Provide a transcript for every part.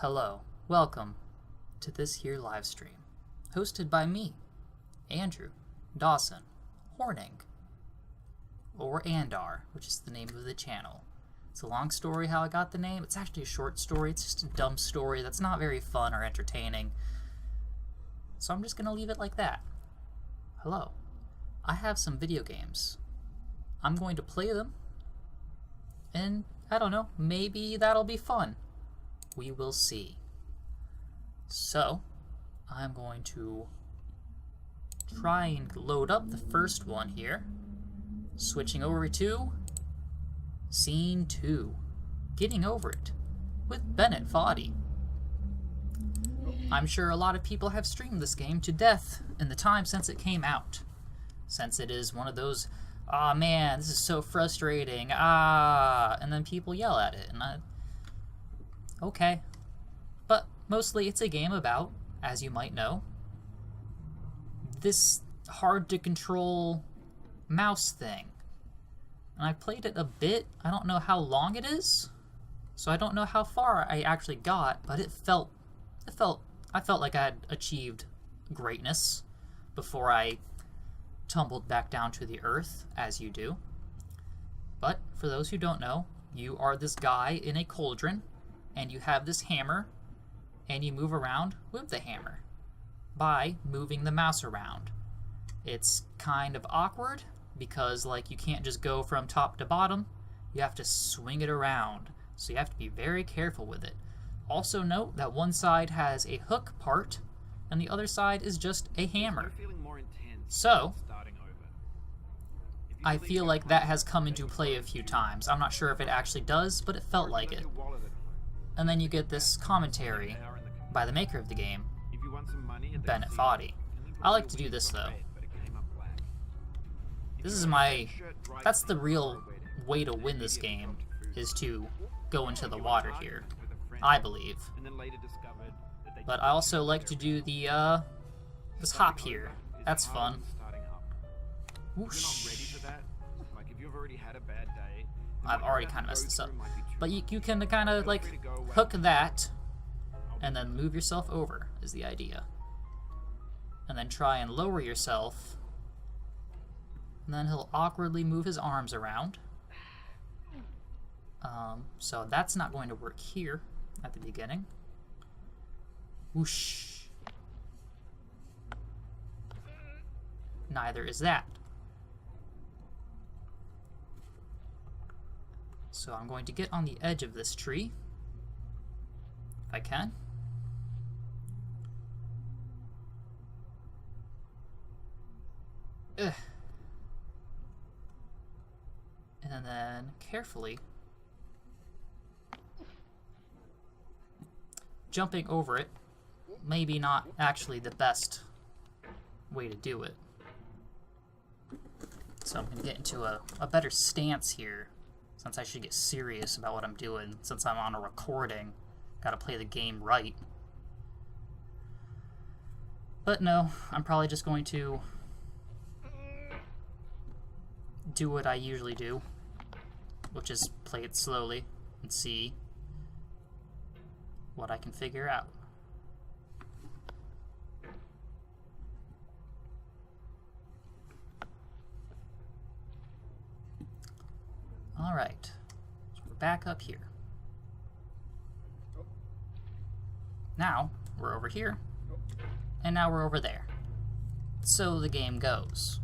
Hello, welcome to this here live stream, hosted by me, Andrew, Dawson, Horning, or Andar, which is the name of the channel. It's a long story how I got the name. It's actually a short story. It's just a dumb story that's not very fun or entertaining. So I'm just going to leave it like that. Hello. I have some video games. I'm going to play them, and I don't know, maybe that'll be fun. We will see. So, I'm going to try and load up the first one here. Switching over to Scene 2. Getting Over It with Bennet Foddy. I'm sure a lot of people have streamed this game to death in the time since it came out. Since it is one of those, "Aw, man, this is so frustrating, and then people yell at it, and okay. But mostly it's a game about, as you might know, this hard-to-control mouse thing. And I played it a bit. I don't know how long it is, so I don't know how far I actually got, but I felt like I had achieved greatness before I tumbled back down to the earth, as you do. But for those who don't know, you are this guy in a cauldron, and you have this hammer, and you move around with the hammer by moving the mouse around. It's kind of awkward because, like, you can't just go from top to bottom. You have to swing it around, so you have to be very careful with it. Also note that one side has a hook part, and the other side is just a hammer. So, I feel like that has come into play a few times. I'm not sure if it actually does, but it felt like it. And then you get this commentary by the maker of the game, Bennet Foddy. I like to do this though. This is that's the real way to win this game, is to go into the water here, I believe. But I also like to do the, this hop here. That's fun. Whoosh. I've already kind of messed this up. But you can kind of, like, hook that, and then move yourself over, is the idea. And then try and lower yourself, and then he'll awkwardly move his arms around. So that's not going to work here at the beginning. Whoosh. Neither is that. So I'm going to get on the edge of this tree, if I can. Ugh. And then carefully jumping over it, maybe not actually the best way to do it. So I'm going to get into a better stance here, since I should get serious about what I'm doing, since I'm on a recording. Gotta play the game right. But no, I'm probably just going to do what I usually do, which is play it slowly and see what I can figure out. Alright, so we're back up here. Now, we're over here, and now we're over there. So the game goes.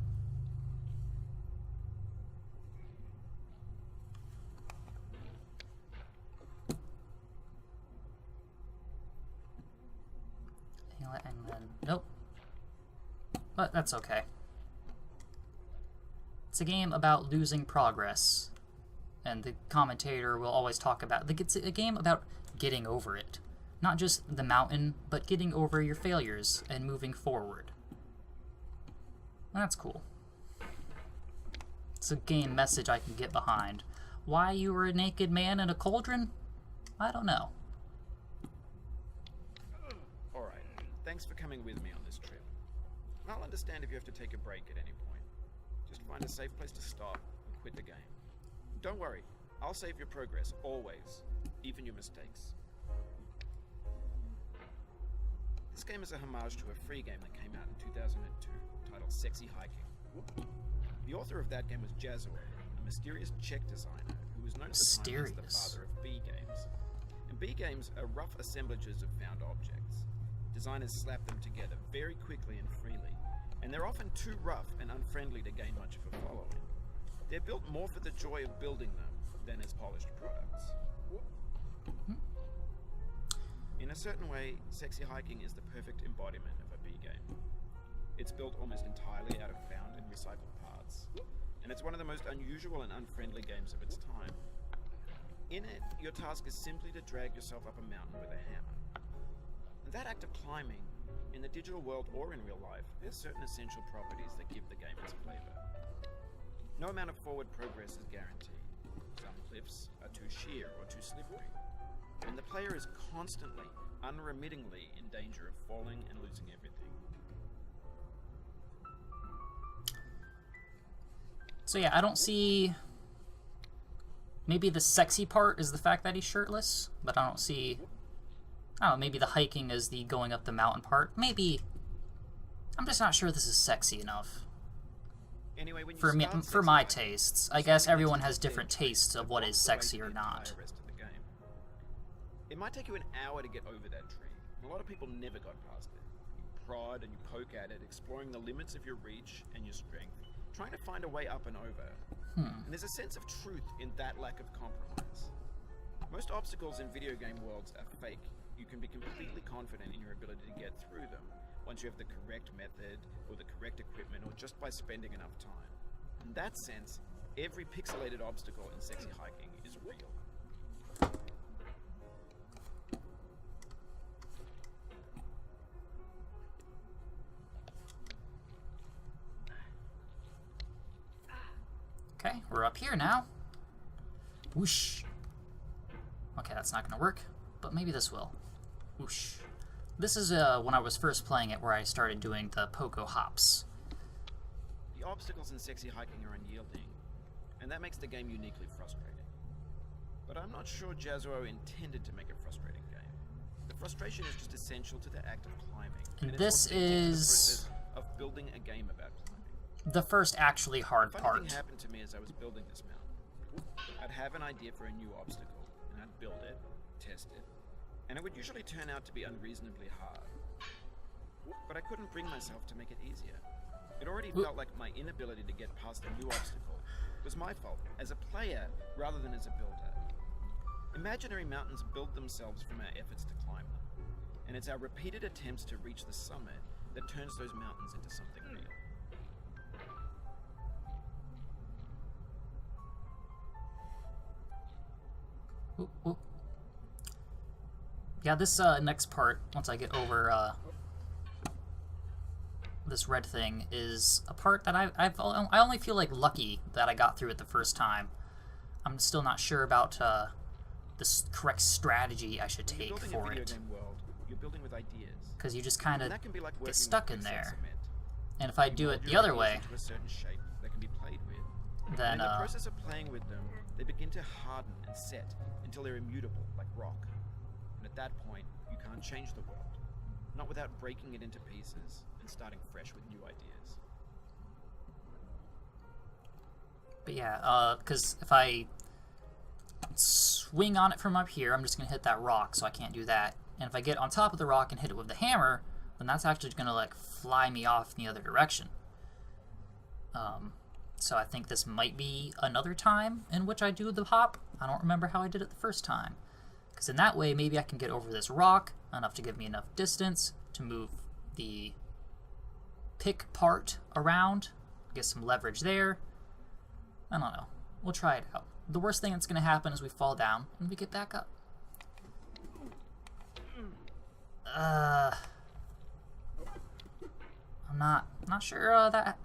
And then, nope. But that's okay. It's a game about losing progress. And the commentator will always talk about, it's a game about getting over it. Not just the mountain, but getting over your failures and moving forward. That's cool. It's a game message I can get behind. Why you were a naked man in a cauldron? I don't know. Alright, thanks for coming with me on this trip. I'll understand if you have to take a break at any point. Just find a safe place to stop and quit the game. Don't worry, I'll save your progress, always. Even your mistakes. This game is a homage to a free game that came out in 2002 titled Sexy Hiking. The author of that game was Jazor, a mysterious Czech designer who was known at the time as the father of B games. And B games are rough assemblages of found objects. Designers slap them together very quickly and freely, and they're often too rough and unfriendly to gain much of a following. They're built more for the joy of building them than as polished products. In a certain way, Sexy Hiking is the perfect embodiment of a B game. It's built almost entirely out of found and recycled parts, and it's one of the most unusual and unfriendly games of its time. In it, your task is simply to drag yourself up a mountain with a hammer. And that act of climbing, in the digital world or in real life, has certain essential properties that give the game its flavor. No amount of forward progress is guaranteed. Some cliffs are too sheer or too slippery, and the player is constantly, unremittingly in danger of falling and losing everything. So yeah, I don't see... Maybe the sexy part is the fact that he's shirtless, but I don't see... I don't know, maybe the hiking is the going up the mountain part. Maybe... I'm just not sure this is sexy enough. Anyway, when you For me, start for Sexy my Hiking, tastes. I guess everyone has different tastes of what is sexy or not. It might take you an hour to get over that tree. A lot of people never got past it. You prod and you poke at it, exploring the limits of your reach and your strength, trying to find a way up and over. And there's a sense of truth in that lack of compromise. Most obstacles in video game worlds are fake. You can be completely confident in your ability to get through them once you have the correct method or the correct equipment or just by spending enough time. In that sense, every pixelated obstacle in Sexy Hiking is real. Okay, we're up here now. Whoosh. Okay, that's not gonna work, but maybe this will. Whoosh. This is when I was first playing it where I started doing the pogo hops. The obstacles in Sexy Hiking are unyielding, and that makes the game uniquely frustrating. But I'm not sure Jazzo intended to make a frustrating game. The frustration is just essential to the act of climbing. And it's this authentic to the is process of building a game about climbing. the first actually hard A funny part. thing happened to me as I was building this mountain. I'd have an idea for a new obstacle, and I'd build it, test it, and it would usually turn out to be unreasonably hard. But I couldn't bring myself to make it easier. It already felt like my inability to get past a new obstacle was my fault as a player rather than as a builder. Imaginary mountains build themselves from our efforts to climb them, and it's our repeated attempts to reach the summit that turns those mountains into something real. Oop, oop. Yeah, this next part, once I get over this red thing, is a part that I only feel like lucky that I got through it the first time. I'm still not sure about the correct strategy I should take for it. You're building with ideas. Because you just kind of like get stuck in there. Cement. And if I do it the other way, to a certain shape that can be played with. then And in the process of playing with them, they begin to harden and set until they're immutable, like rock. And at that point, you can't change the world. Not without breaking it into pieces and starting fresh with new ideas. but yeah, because if I swing on it from up here, I'm just going to hit that rock, so I can't do that. And if I get on top of the rock and hit it with the hammer, then that's actually going to like fly me off in the other direction. So I think this might be another time in which I do the hop. I don't remember how I did it the first time. Because in that way, maybe I can get over this rock enough to give me enough distance to move the pick part around, get some leverage there. I don't know. We'll try it out. The worst thing that's going to happen is we fall down and we get back up. I'm not sure that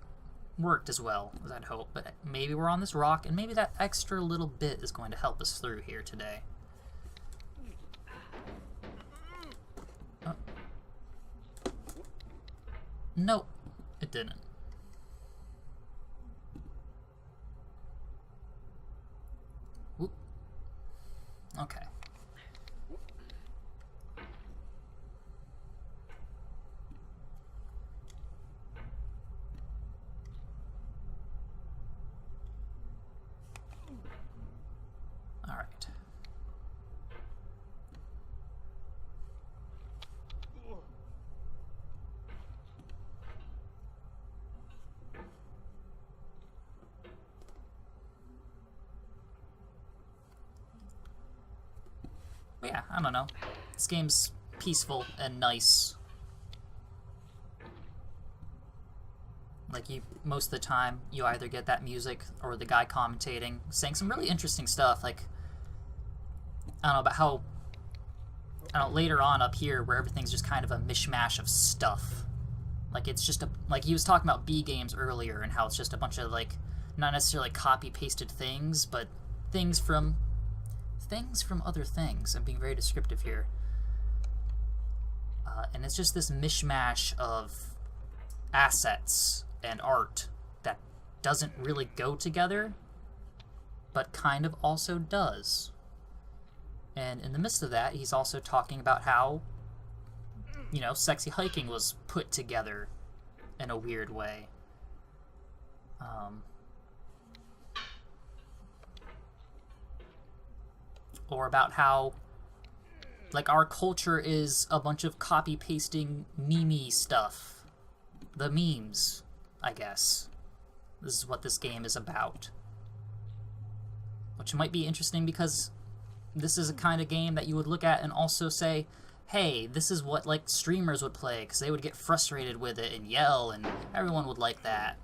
worked as well as I'd hoped, but maybe we're on this rock, and maybe that extra little bit is going to help us through here today. Oh. Nope, it didn't. Whoop. Okay. But yeah, I don't know. This game's peaceful and nice. Like, most of the time, you either get that music or the guy commentating, saying some really interesting stuff. Like, I don't know, about how, I don't know, later on up here, where everything's just kind of a mishmash of stuff. Like, it's just like, he was talking about B games earlier, and how it's just a bunch of, like, not necessarily copy-pasted things, but things from other things. I'm being very descriptive here. And it's just this mishmash of assets and art that doesn't really go together, but kind of also does. And in the midst of that, he's also talking about how, you know, Sexy Hiking was put together in a weird way. Or about how, like, our culture is a bunch of copy-pasting meme stuff. The memes, I guess. This is what this game is about. Which might be interesting because this is a kind of game that you would look at and also say, hey, this is what, like, streamers would play, because they would get frustrated with it and yell, and everyone would like that.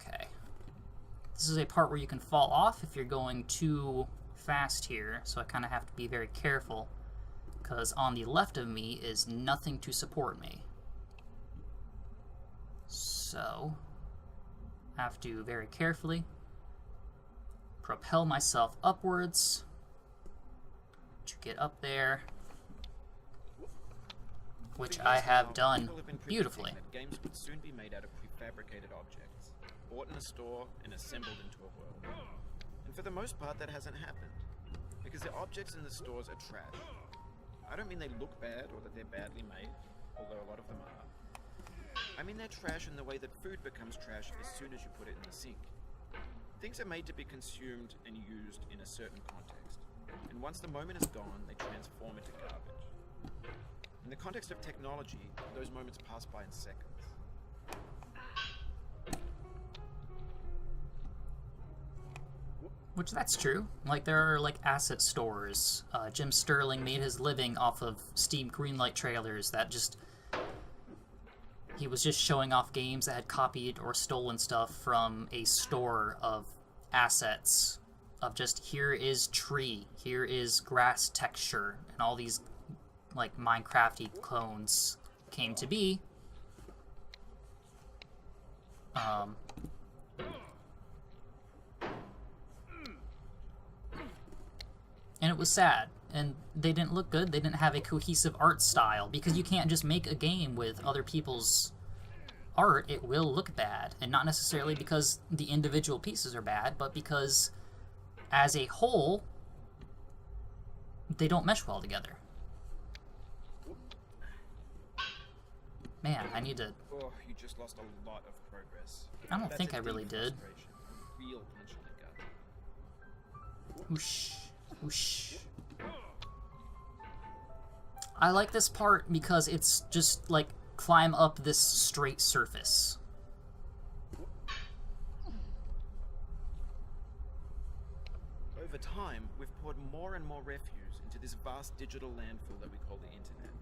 Okay. This is a part where you can fall off if you're going too fast here, so I kind of have to be very careful, because on the left of me is nothing to support me. So, I have to very carefully propel myself upwards to get up there, which I have done beautifully. Games would soon be made out of prefabricated objects, bought in a store and assembled into a world. And for the most part, that hasn't happened, because the objects in the stores are trash. I don't mean they look bad or that they're badly made, although a lot of them are. I mean they're trash in the way that food becomes trash as soon as you put it in the sink. Things are made to be consumed and used in a certain context, and once the moment is gone, they transform into garbage. In the context of technology, those moments pass by in seconds. Which, that's true. Like, there are, like, asset stores. Jim Sterling made his living off of Steam Greenlight trailers that just... He was just showing off games that had copied or stolen stuff from a store of assets. Of just, here is tree, here is grass texture, and all these, like, Minecraft-y clones came to be. And it was sad, and they didn't look good, they didn't have a cohesive art style, because you can't just make a game with other people's art. It will look bad, and not necessarily because the individual pieces are bad, but because, as a whole, they don't mesh well together. Man, I need to... Oh, you just lost a lot of progress. I don't think I really did. A real punch in the gut. Whoosh. Whoosh. I like this part because it's just, like, climb up this straight surface. Over time, we've poured more and more refuse into this vast digital landfill that we call the internet.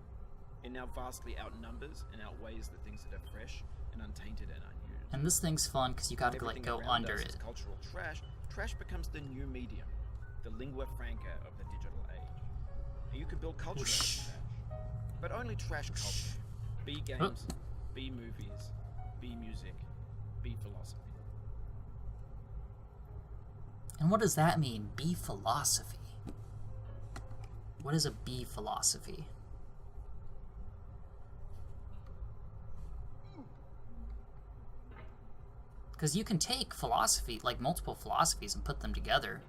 It now vastly outnumbers and outweighs the things that are fresh and untainted and unused. And this thing's fun because you gotta, like, go under it. Cultural trash. Trash becomes the new medium, the lingua franca of the digital age. And you can build culture out of trash, but only trash culture. B games, B movies, B music, B philosophy. And what does that mean, B philosophy? What is a B philosophy? Because you can take philosophy, like multiple philosophies, and put them together.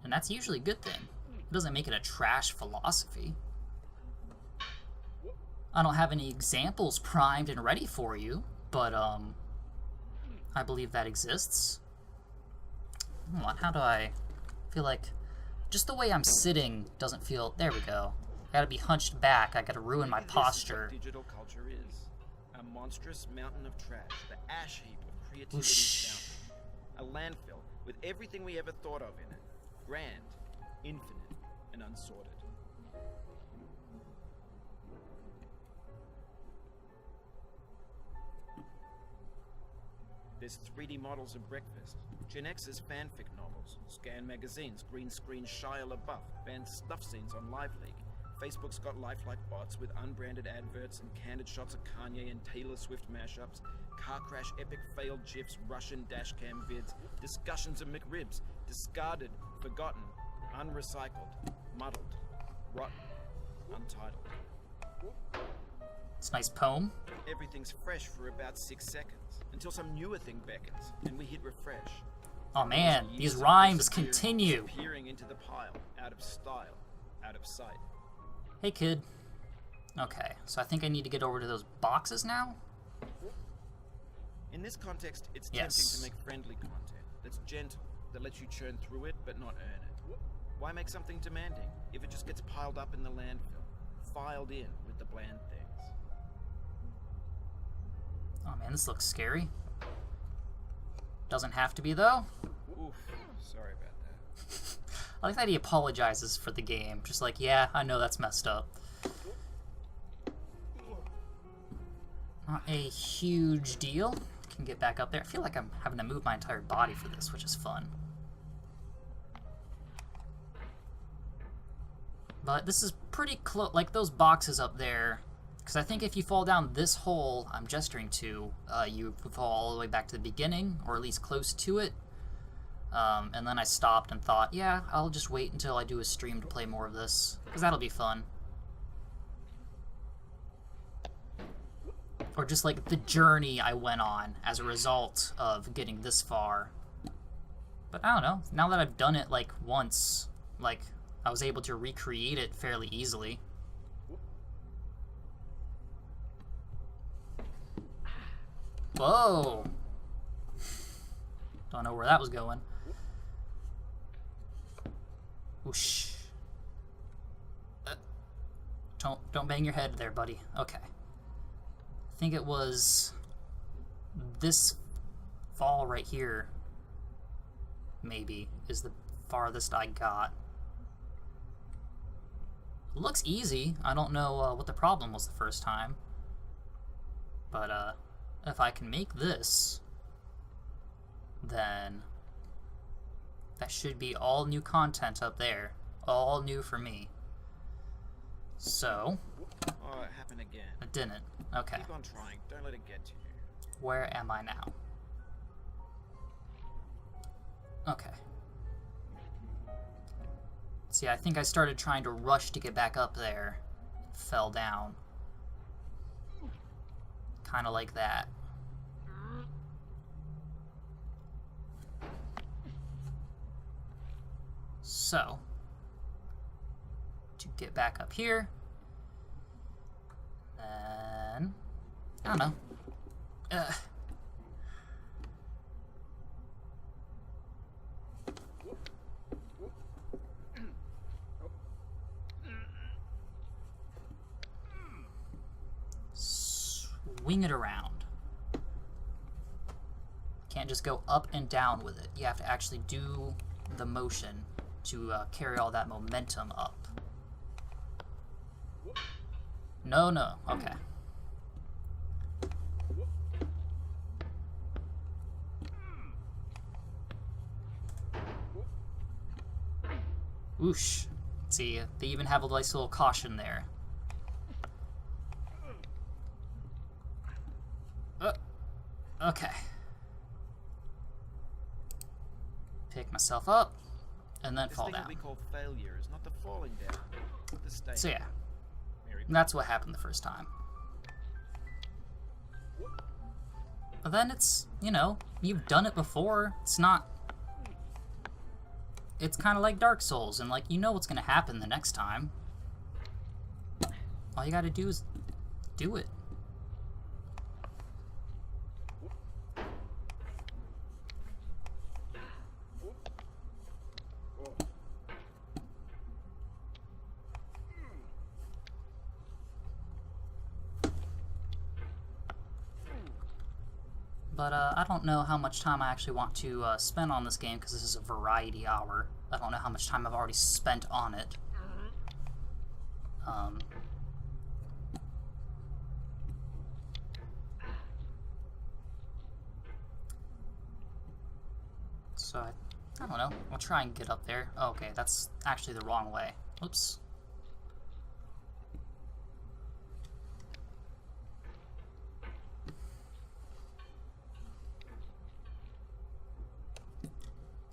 And that's usually a good thing. It doesn't make it a trash philosophy. I don't have any examples primed and ready for you, but I believe that exists. Hold on, how do I feel like... Just the way I'm sitting doesn't feel... There we go. I gotta be hunched back, I gotta ruin my posture. This is what digital culture is. A monstrous mountain of trash, the ash heap of creativity's fountain. A landfill with everything we ever thought of in it. Grand, infinite, and unsorted. There's 3D models of breakfast, Gen X's fanfic novels, scan magazines, green screen Shia LaBeouf, banned stuff scenes on LiveLeak. Facebook's got lifelike bots with unbranded adverts and candid shots of Kanye and Taylor Swift mashups, car crash epic failed GIFs, Russian dashcam vids, discussions of McRibs, discarded, forgotten, unrecycled, muddled, rotten, untitled. It's a nice poem. Everything's fresh for about 6 seconds, until some newer thing beckons, and we hit refresh. Oh man, these rhymes continue. Disappearing into the pile, out of style, out of sight. Hey kid. Okay, so I think I need to get over to those boxes now? In this context, it's Yes. tempting to make friendly content that's gentle, that lets you churn through it but not earn it. Why make something demanding if it just gets piled up in the landfill, filed in with the bland things? Oh man, this looks scary. Doesn't have to be though. Oof, sorry about that. I like that he apologizes for the game. Just like, yeah, I know that's messed up. Not a huge deal. Can get back up there. I feel like I'm having to move my entire body for this, which is fun. But this is pretty close, like those boxes up there. Because I think if you fall down this hole I'm gesturing to, you fall all the way back to the beginning, or at least close to it. And then I stopped and thought, yeah, I'll just wait until I do a stream to play more of this, because that'll be fun. Or just like the journey I went on as a result of getting this far. But I don't know, now that I've done it like once, like I was able to recreate it fairly easily. Whoa! Don't know where that was going. Whoosh. Don't bang your head there, buddy. Okay. I think it was this fall right here, maybe, is the farthest I got. It looks easy. I don't know what the problem was the first time. But, if I can make this, then that should be all new content up there. All new for me. So, Oh, it happened again. it didn't. Okay. Keep on trying. Don't let it get to you. Where am I now? Okay. See, I think I started trying to rush to get back up there. Fell down. Kind of like that. So, to get back up here, then, I don't know. Swing it around. Can't just go up and down with it. You have to actually do the motion to carry all that momentum up. No, no. Okay. Whoosh. See, they even have a nice little caution there. Okay. Pick myself up, and then This fall thing down. that we call failure is not the falling down, the state. So yeah, Mary that's what happened the first time. But then it's, you know, you've done it before. It's not... It's kind of like Dark Souls, and like, you know what's going to happen the next time. All you gotta do is do it. But I don't know how much time I actually want to spend on this game because this is a variety hour. I don't know how much time I've already spent on it. So I don't know. I'll try and get up there. Oh, okay, that's actually the wrong way. Oops.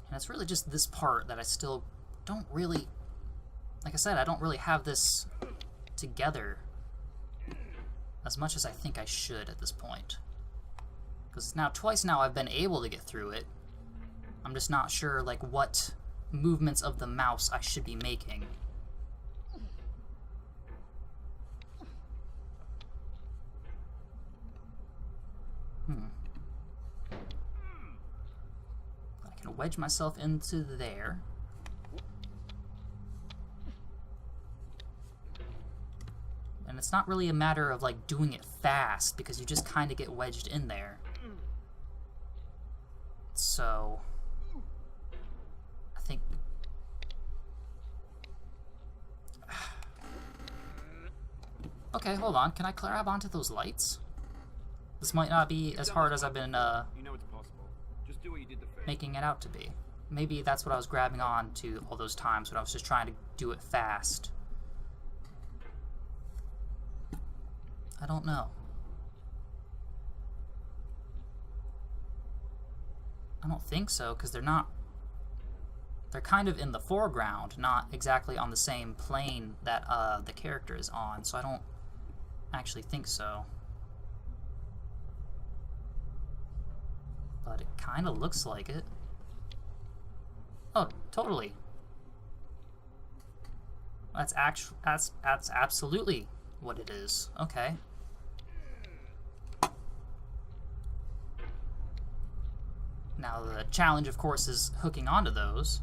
And it's really just this part that I still don't really... Like I said, I don't really have this together as much as I think I should at this point. Because now, twice now I've been able to get through it. I'm just not sure, like, what movements of the mouse I should be making. I can wedge myself into there. And it's not really a matter of, like, doing it fast, because you just kind of get wedged in there. So... I think... Okay, hold on. Can I grab onto those lights? This might not be as hard as I've been, You know it's possible. Just do what you did the first. making it out to be. Maybe that's what I was grabbing on to all those times when I was just trying to do it fast. I don't know. I don't think so, because they're not... They're kind of in the foreground, not exactly on the same plane that the character is on, so I don't actually think so. But it kind of looks like it. Oh, totally. That's absolutely what it is. Okay. Now the challenge, of course, is hooking onto those.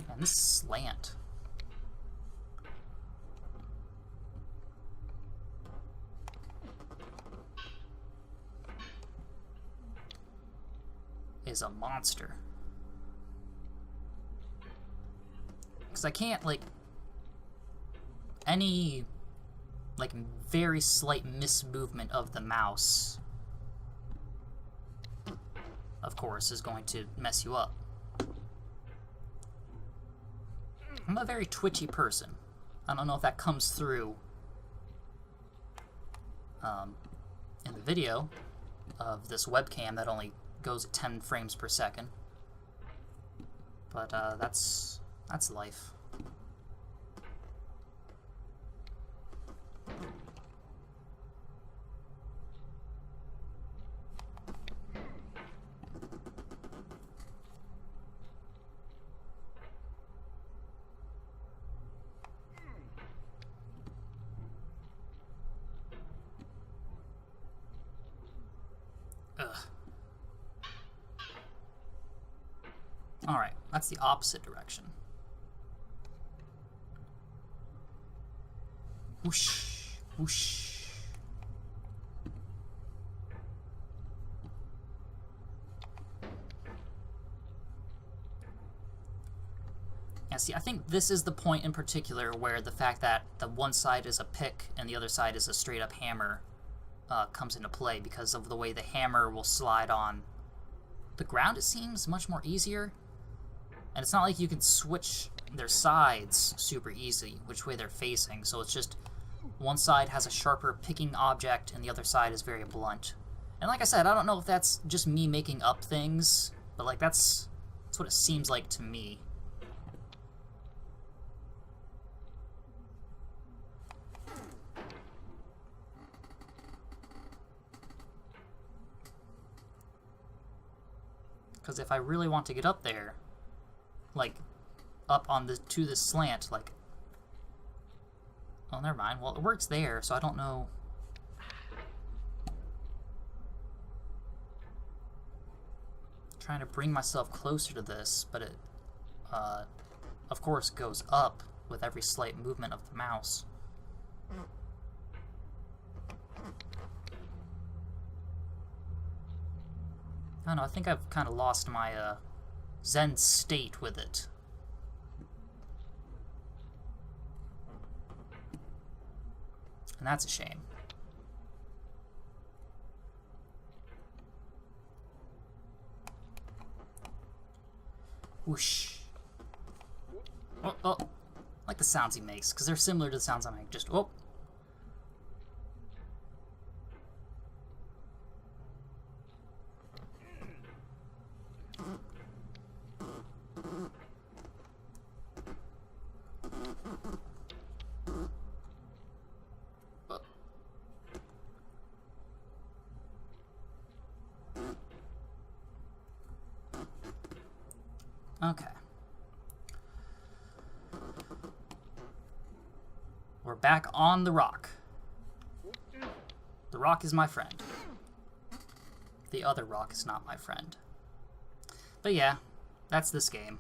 And this slant. Is a monster. Because I can't, like, any, like, very slight mismovement of the mouse, of course, is going to mess you up. I'm a very twitchy person. I don't know if that comes through in the video of this webcam that only goes at 10 frames per second. But that's life. Ugh. Alright, that's the opposite direction. Whoosh, whoosh. Yeah, see, I think this is the point in particular where the fact that the one side is a pick and the other side is a straight up hammer comes into play, because of the way the hammer will slide on the ground. It seems much more easier. And it's not like you can switch their sides super easy, which way they're facing. So it's just one side has a sharper picking object and the other side is very blunt. And like I said, I don't know if that's just me making up things, but like that's what it seems like to me. Because if I really want to get up there, like, up on the to this slant, like... Oh, never mind. Well, it works there, so I don't know... Trying to bring myself closer to this, but it, of course, goes up with every slight movement of the mouse. I don't know, I think I've kind of lost my Zen state with it. And that's a shame. Whoosh. Oh, oh. I like the sounds he makes, because they're similar to the sounds I make. Just, oh. Okay. We're back on the rock. The rock is my friend. The other rock is not my friend. But yeah, that's this game.